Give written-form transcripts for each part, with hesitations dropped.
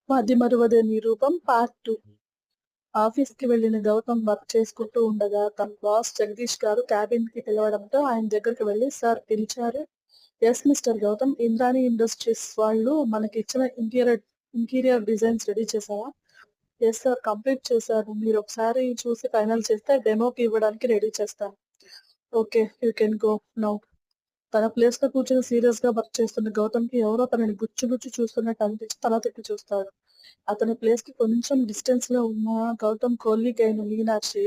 మదిమరువదే నిరూపం part 2. ఆఫీస్‌కి వెళ్లిన Gautam work చేసుకుంటూ ఉండగా తన బాస్ జగదీష్ గారు క్యాబిన్‌కి పిలవడంతో ఆయన దగ్గరికి వెళ్లి సార్ పిలిచారు. Yes mister Gautam, Indrani Industries వాళ్ళు మనకి ఇచ్చిన ఇంటీరియర్ డిజైన్స్ రెడీ చేశావా? యెస్ సార్, కంప్లీట్ చేశాను. మీరు ఒకసారి చూసి ఫైనల్ చేస్తే డెమోకి ఇవ్వడానికి రెడీ చేస్తాను. Okay, you can go now. తన ప్లేస్‌లో కూర్చొని సీరియస్‌గా వర్క్ చేస్తున్న గౌతమ్‌కి ఎవరో తనని గుచ్చి గుచ్చి చూస్తున్నట్టు అనిపించి తల తిప్పి చూస్తాడు. అతని ప్లేస్‌కి కొంచెం డిస్టెన్స్‌లో ఉన్న గౌతమ్ కొలీగ్ అయిన మీనాక్షి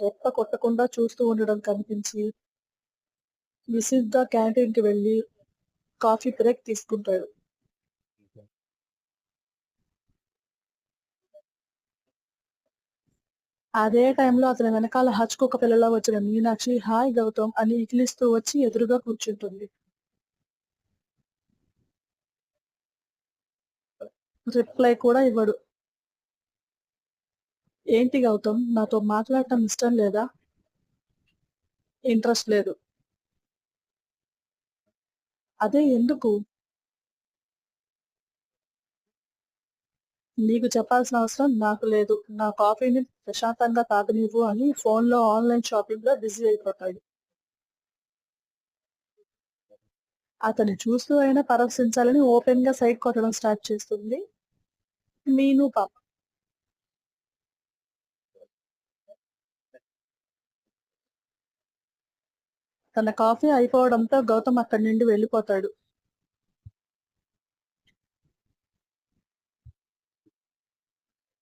రెప్ప కొట్టకుండా చూస్తూ ఉండడం కనిపించి విసుగ్గా క్యాంటీన్‌కి వెళ్లి కాఫీ బ్రేక్ తీసుకుంటాడు. అదే టైంలో అతని వెనకాల హచ్చుకుక్క పిల్లలా వచ్చిన మీనాక్షి హాయ్ గౌతమ్ అని ఇకిలిస్తూ వచ్చి ఎదురుగా కూర్చుంటుంది. రిప్లై కూడా ఇవ్వడు. ఏంటి గౌతమ్, నాతో మాట్లాడటం ఇష్టం లేదా? ఇంట్రెస్ట్ లేదు. అదే ఎందుకు? నీకు చెప్పాల్సిన అవసరం నాకు లేదు. నా కాఫీని ప్రశాంతంగా తాగనివ్వు అని ఫోన్‌లో ఆన్‌లైన్ షాపింగ్‌లో బిజీ అయిపోతాడు. అతన్ని చూస్తూ అయినా పరవశించాలని ఓపెన్‌గా సైట్ కొట్టడం స్టార్ట్ చేస్తుంది మీను పాప. తన కాఫీ అయిపోవడంతో గౌతమ్ అక్కడి నుండి వెళ్ళిపోతాడు.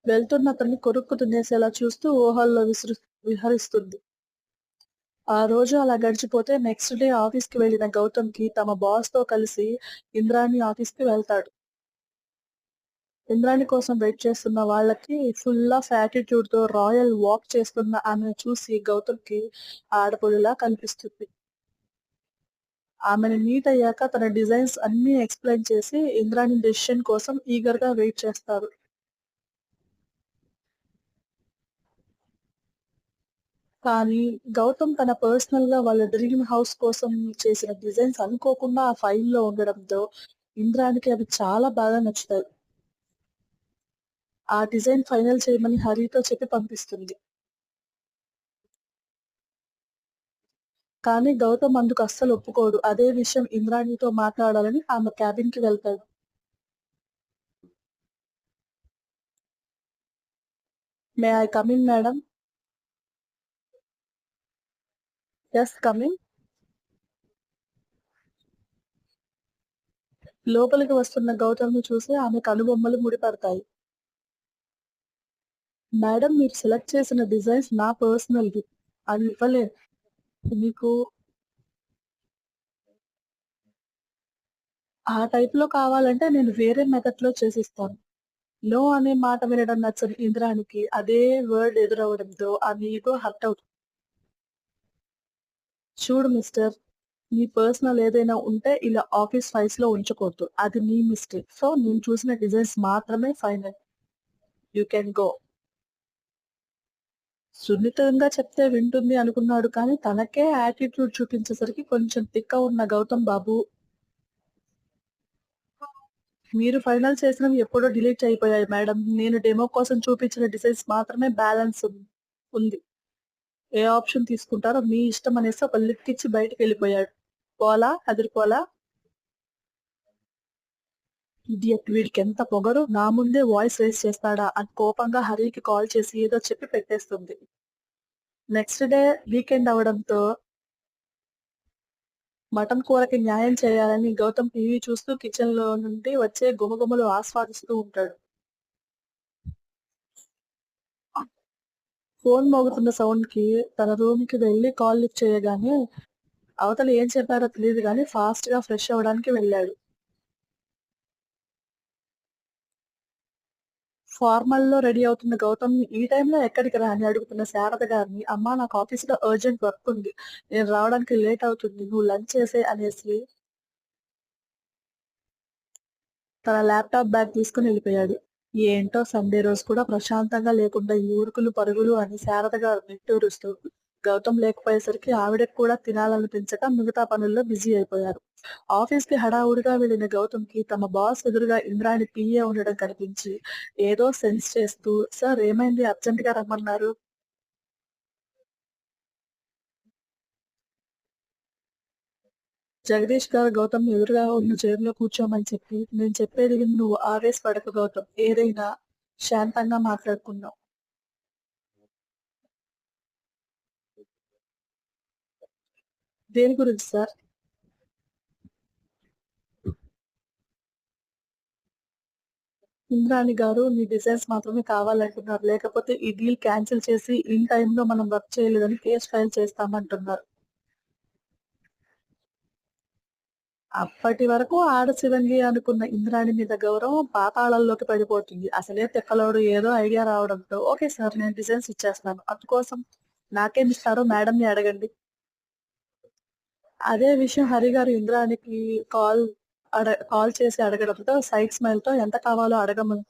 వెళ్తున్న అతన్ని కొరుక్కు తినేసేలా చూస్తూ ఊహల్లో విహరిస్తుంది. ఆ రోజు అలా గడిచిపోతే నెక్స్ట్ డే ఆఫీస్‌కి వెళ్ళిన గౌతమ్‌కి తమ బాస్‌తో కలిసి ఇంద్రాణి ఆఫీస్‌కి వెళ్తాడు. ఇంద్రాణి కోసం వెయిట్ చేస్తున్న వాళ్ళకి ఫుల్ ఆఫ్ యాటిట్యూడ్‌తో రాయల్ వాక్ చేస్తున్న ఆమెను చూసి గౌతమ్‌కి ఆడపడులా కనిపిస్తుంది. ఆమెని మీట్ అయ్యాక తన డిజైన్స్ అన్నీ ఎక్స్‌ప్లెయిన్ చేసి ఇంద్రాణి డెసిషన్ కోసం ఈగర్‌గా వెయిట్ చేస్తారు. కానీ గౌతమ్ తన పర్సనల్‌గా వాళ్ళ డ్రీమ్ హౌస్ కోసం చేసిన డిజైన్స్ అనుకోకుండా ఆ ఫైల్‌లో ఉండడంతో ఇంద్రానికి అవి చాలా బాగా నచ్చుతాయి. ఆ డిజైన్ ఫైనల్ చేయమని హరితో చెప్పి పంపిస్తుంది. కానీ గౌతమ్ అందుకు అస్సలు ఒప్పుకోడు. అదే విషయం ఇంద్రాణితో మాట్లాడాలని ఆమె క్యాబిన్‌కి వెళ్తాడు. May I come in madam? Yes come in. లోపలికి వస్తున్న గౌతమ్‌ని చూసి ఆమె కనుబొమ్మలు ముడిపడతాయి. మేడమ్, మీరు సెలెక్ట్ చేసిన డిజైన్స్ నా పర్సనల్‌వి. అవి ఇవ్వలేను. మీకు ఆ టైప్‌లో కావాలంటే నేను వేరే మెథడ్‌లో చేసిస్తాను. నో అనే మాట వినడం నచ్చని ఇంద్రానికి అదే వర్డ్ ఎదురవ్వడంతో ఆమె ఇగో హర్ట్ అవుతుంది. చూడు మిస్టర్, నీ పర్సనల్ ఏదైనా ఉంటే ఇలా ఆఫీస్ ఫైల్స్‌లో ఉంచకూడదు. అది నీ మిస్టేక్. సో నేను చూసిన డిజైన్స్ మాత్రమే ఫైనల్. You can go. సున్నితంగా చెప్తే వింటుంది అనుకున్నాడు కానీ తనకే యాటిట్యూడ్ చూపించేసరికి కొంచెం తిక్క ఉన్న గౌతమ్ బాబు, మీరు ఫైనల్ చేసినవి ఎప్పుడో డిలీట్ అయిపోయాయి మేడం. నేను డెమో కోసం చూపించిన డిజైన్స్ మాత్రమే బ్యాలెన్స్ ఉంది. ఏ ఆప్షన్ తీసుకుంటారో మీ ఇష్టం అనేసి ఒక లిఫ్ట్ ఇచ్చి బయటికెళ్ళిపోయాడు. పోలా? అదిరిపోలా? ఇడియట్, వీడికెంత పొగరు! నా ముందే వాయిస్ రైజ్ చేస్తాడా అని కోపంగా హరికి కాల్ చేసి ఏదో చెప్పి పెట్టేస్తుంది. నెక్స్ట్ డే వీకెండ్ అవడంతో మటన్ కూరకి న్యాయం చేయాలని గౌతమ్ టీవీ చూస్తూ కిచెన్‌లో నుండి వచ్చే గుమగుమలు ఆస్వాదిస్తూ ఉంటాడు. ఫోన్ మోగుతున్న సౌండ్‌కి తన రూమ్‌కి వెళ్లి కాల్ లిఫ్ట్ చేయగానే అవతల ఏం చెప్పారో తెలీదు గానీ ఫాస్ట్‌గా ఫ్రెష్ అవ్వడానికి వెళ్ళాడు. ఫార్మల్‌లో రెడీ అవుతున్న గౌతమ్ ఈ టైంలో ఎక్కడికి రా అని అడుగుతున్న శారద గారిని, అమ్మా నాకు ఆఫీస్‌లో అర్జెంట్ వర్క్ ఉంది. నేను రావడానికి లేట్ అవుతుంది. నువ్వు లంచ్ చేసేయ్ అనేసి తన ల్యాప్‌టాప్ బ్యాగ్ తీసుకొని వెళ్ళిపోయాడు. ఏంటో సండే రోజు కూడా ప్రశాంతంగా లేకుండా ఈ ఉరుకులు పరుగులు అని శారద గారు నిట్టూరుస్తూ గౌతమ్ లేకపోయేసరికి ఆవిడకి కూడా తినాలనిపించక మిగతా పనుల్లో బిజీ అయిపోయారు. ఆఫీస్‌కి హడావుడిగా వెళ్ళిన గౌతమ్‌కి తమ బాస్ ఎదురుగా ఇంద్రాణి పిఏ ఉండడం కనిపించి ఏదో సెన్స్ చేస్తూ "సార్ ఏమైంది అర్జెంట్‌గా రమ్మన్నారు?" జగదీష్ గారు గౌతమ్‌ని ఎదురుగా ఉన్న చైర్‌లో కూర్చోమని చెప్పి "నేను చెప్పేది విను నువ్వు ఆవేశపడకు గౌతమ్. ఏదైనా శాంతంగా మాట్లాడుకుందాం." "దేని గురించి సార్?" "ఇంద్రాణి గారు నీ డిజైన్స్ మాత్రమే కావాలంటున్నారు. లేకపోతే ఈ డీల్ క్యాన్సిల్ చేసి ఇన్ టైమ్‌లో మనం వర్క్ చేయలేదని కేస్ ఫైల్ చేస్తామంటున్నారు." అప్పటి వరకు ఆడ శివంగి అనుకున్న ఇంద్రాణి మీద గౌరవం పాతాళంలోకి పడిపోతుంది. అసలే తిక్కలోడు ఏదో ఐడియా రావడంతో, "ఓకే సార్ నేను డిజైన్స్ ఇచ్చేస్తాను. అందుకోసం నాకేమిస్తారో మేడంని అడగండి." అదే విషయం హరిగారు ఇంద్రాణికి కాల్ చేసి అడగడంతో సైడ్ స్మైల్‌తో "ఎంత కావాలో అడగమను.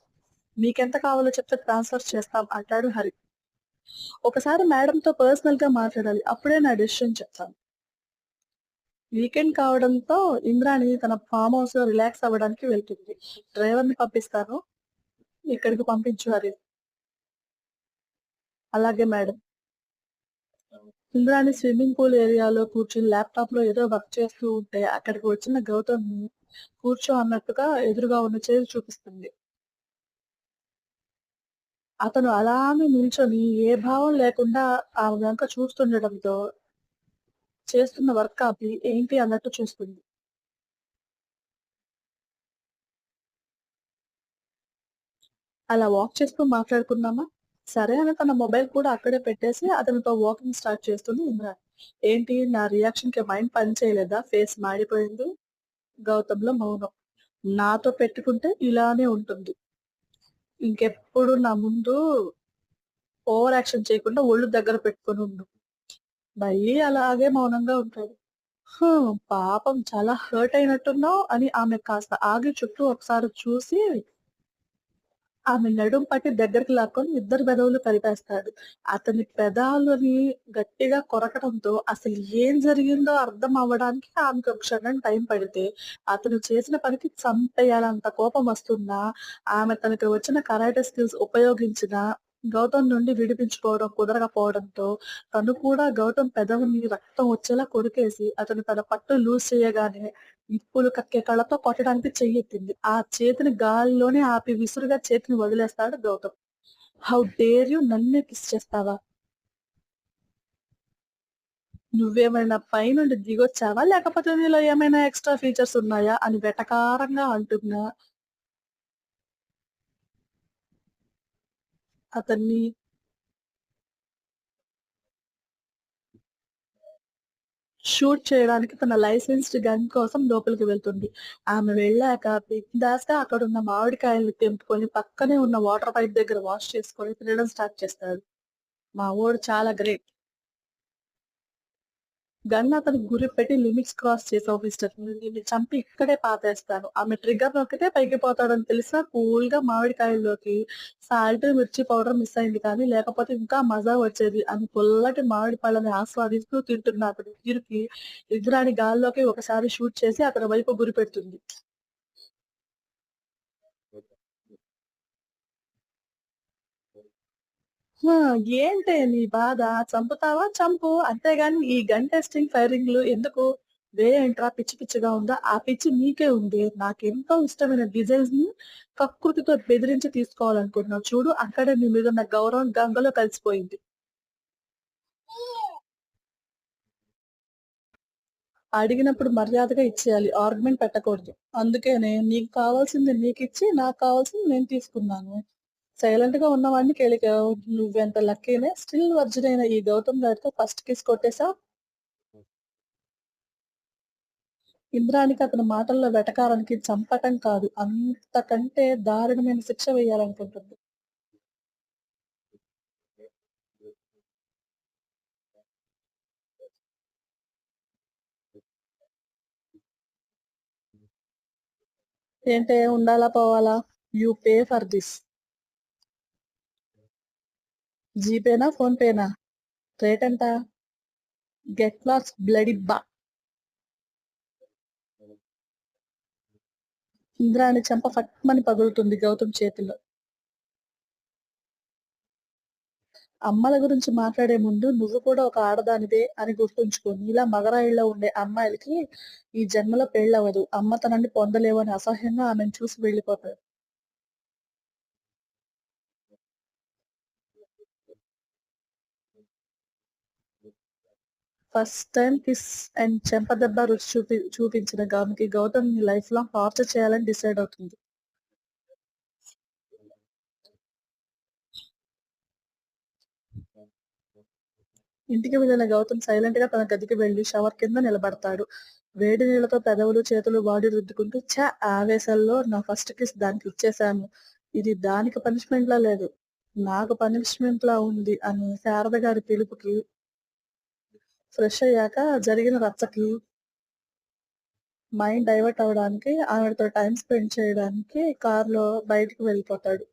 మీకెంత కావాలో చెప్తే ట్రాన్స్‌ఫర్ చేస్తాం" అంటాడు హరి. "ఒకసారి మేడంతో పర్సనల్‌గా మాట్లాడాలి. అప్పుడే నా డెసిషన్ చెప్తాను." వీకెండ్ కావడంతో ఇంద్రాణి తన ఫార్మ్ హౌస్‌లో రిలాక్స్ అవ్వడానికి వెళ్తుంది. "డ్రైవర్‌ని పంపిస్తాను. ఇక్కడికి పంపించు" హరి. "అలాగే మేడం." ఇంద్రాణి స్విమ్మింగ్ పూల్ ఏరియాలో కూర్చుని ల్యాప్‌టాప్‌లో ఏదో వర్క్ చేస్తూ ఉంటే అక్కడికి వచ్చిన గౌతమ్‌ని కూర్చో అన్నట్టుగా ఎదురుగా ఉన్న చైర్ చూపిస్తుంది. అతను అలానే నిల్చొని ఏ భావం లేకుండా ఆమె వంక చూస్తుండడంతో చేస్తున్న వర్క్ ఆపి ఏంటి అన్నట్టు చూస్తుంది. "అలా వాక్ చేస్తూ మాట్లాడుకుందామా?" సరే అని తన మొబైల్ కూడా అక్కడే పెట్టేసి అతనితో వాకింగ్ స్టార్ట్ చేస్తుంది ఇంద్రాణి. "ఏంటి నా రియాక్షన్‌కి మైండ్ పని చేయలేదా? ఫేస్ మాడిపోయింది." గౌతమ్‌లో మౌనం. "నాతో పెట్టుకుంటే ఇలానే ఉంటుంది. ఇంకెప్పుడు నా ముందు ఓవర్ యాక్షన్ చేయకుండా ఒళ్ళు దగ్గర పెట్టుకొనుండు." మళ్ళీ అలాగే మౌనంగా ఉంటాడు. పాపం చాలా హర్ట్ అయినట్టున్నావు అని ఆమె కాస్త ఆగి చుట్టూ ఒకసారి చూసి ఆమె నడుం పట్టి దగ్గరికి లాక్కొని ఇద్దరి పెదవులు కలిపేస్తాడు. అతని పెదాలని గట్టిగా కొరకడంతో అసలు ఏం జరిగిందో అర్థం అవ్వడానికి ఆమెకి ఒక క్షణం టైం పడితే, అతను చేసిన పనికి చంపేయాలంత కోపం వస్తున్నా, ఆమె తనకి వచ్చిన కరాటే స్కిల్స్ ఉపయోగించినా, గౌతమ్ నుండి విడిపించుకోవడం కుదరకపోవడంతో, తను కూడా గౌతమ్ పెదవిని రక్తం వచ్చేలా కొరికేసి, అతను తన పట్టు లూజ్ చేయగానే నిప్పులు కక్కే కళ్ళతో కొట్టడానికి చెయ్యెత్తింది. ఆ చేతిని గాలిలోనే ఆపి విసురుగా చేతిని వదిలేస్తాడు గౌతమ్. "హౌ డేర్ యూ నన్నే కిస్ చేస్తావా? నువ్వేమైనా పైనుండి దిగొచ్చావా? లేకపోతే నీలో ఏమైనా ఎక్స్‌ట్రా ఫీచర్స్ ఉన్నాయా?" అని వెటకారంగా అంటున్న అతన్ని షూట్ చేయడానికి తన లైసెన్స్‌డ్ గన్ కోసం లోపలికి వెళ్తుంది. ఆమె వెళ్ళాక బిందాస్‌గా అక్కడున్న మామిడికాయల్ని తెంపుకొని పక్కనే ఉన్న వాటర్ పైప్ దగ్గర వాష్ చేసుకొని తినడం స్టార్ట్ చేస్తాడు. మా వోడు చాలా గ్రేట్. గన్ అతనికి గురిపెట్టి లిమిట్స్ క్రాస్ చేసావు మిస్టర్. నిన్ను చంపి ఇక్కడే పాతేస్తాను. ఆమె ట్రిగ్గర్ నొక్కితే పైకి పోతాడని తెలిసినా కూల్‌గా మామిడికాయల్లోకి సాల్ట్, మిర్చి పౌడర్ మిస్ అయింది కానీ లేకపోతే ఇంకా మజా వచ్చేది అని పుల్లటి మామిడి పళ్ళని ఆస్వాదిస్తూ తింటున్న అతని తీరుకి ఇంద్రాణి గాల్లోకి ఒకసారి షూట్ చేసి అతని వైపు గురిపెడుతుంది. ఆ! ఏంటే నీ బాధ? చంపుతావా? చంపు. అంతేగాని ఈ గన్ టెస్టింగ్, ఫైరింగ్‌లు ఎందుకు? ఏంట్రా పిచ్చి పిచ్చిగా ఉందా? ఆ పిచ్చి నీకే ఉంది. నాకెంతో ఇష్టమైన డిజైన్స్‌ని కకృతితో బెదిరించి తీసుకోవాలనుకుంటున్నావు. చూడు అక్కడే నీ మీదున్న గౌరవం గంగలో కలిసిపోయింది. అడిగినప్పుడు మర్యాదగా ఇచ్చేయాలి. ఆర్గ్యుమెంట్ పెట్టకూడదు. అందుకేనే నీకు కావాల్సింది నీకిచ్చి, నాకు కావాల్సింది నేను తీసుకున్నాను. సైలెంట్‌గా ఉన్నవాడిని కెలికావు. నువ్వెంత లక్కీనే. స్టిల్ వర్జిన్ అయిన ఈ గౌతమ్ గాడితో ఫస్ట్ కిస్ కొట్టేసావు. ఇంద్రానికి అతని మాటల్లో వెటకారానికి చంపటం కాదు, అంతకంటే దారుణమైన శిక్ష వేయాలనుకుంటుంది. ఏంటే ఉండాలా? పోవాలా? You pay for this. జీపేనా? ఫోన్‌పేనా? రేటెంత? గెట్ లాస్ట్ బ్లడీ ఇంద్రాణి చెంప ఫట్మని పగులుతుంది గౌతమ్ చేతిలో. అమ్మల గురించి మాట్లాడే ముందు నువ్వు కూడా ఒక ఆడదానివే అని గుర్తుంచుకో. నీలా మగరాయుళ్ళలో ఉండే అమ్మాయిలకి ఈ జన్మలో పెళ్ళవ్వదు. అమ్మతనాన్ని పొందలేవు అని అసహ్యంగా ఆమెను చూసి వెళ్ళిపోతాడు. ఫస్ట్ టైమ్ కిస్ అండ్ చెంపదెబ్బ రుచి చూపించిన ఆమెకి గౌతమ్ ని లైఫ్ లాంగ్ టార్చర్ చేయాలని డిసైడ్ అవుతుంది. ఇంటికి వెళ్ళిన గౌతమ్ సైలెంట్ గా తన గదికి వెళ్లి షవర్ కింద నిలబడతాడు. వేడి నీళ్లతో పెదవులు, చేతులు, బాడీ రుద్దుకుంటూ ఆవేశంలో నా ఫస్ట్ కిస్ దానికి ఇచ్చేశాను. ఇది దానికి పనిష్మెంట్ లా లేదు. నాకు పనిష్మెంట్ లా ఉంది అని శారద గారి పిలుపుకి ఫ్రెష్ అయ్యాక జరిగిన రచ్చకి మైండ్ డైవర్ట్ అవ్వడానికి ఆవిడతో టైం స్పెండ్ చేయడానికి కార్‌లో బయటికి వెళ్ళిపోతాడు.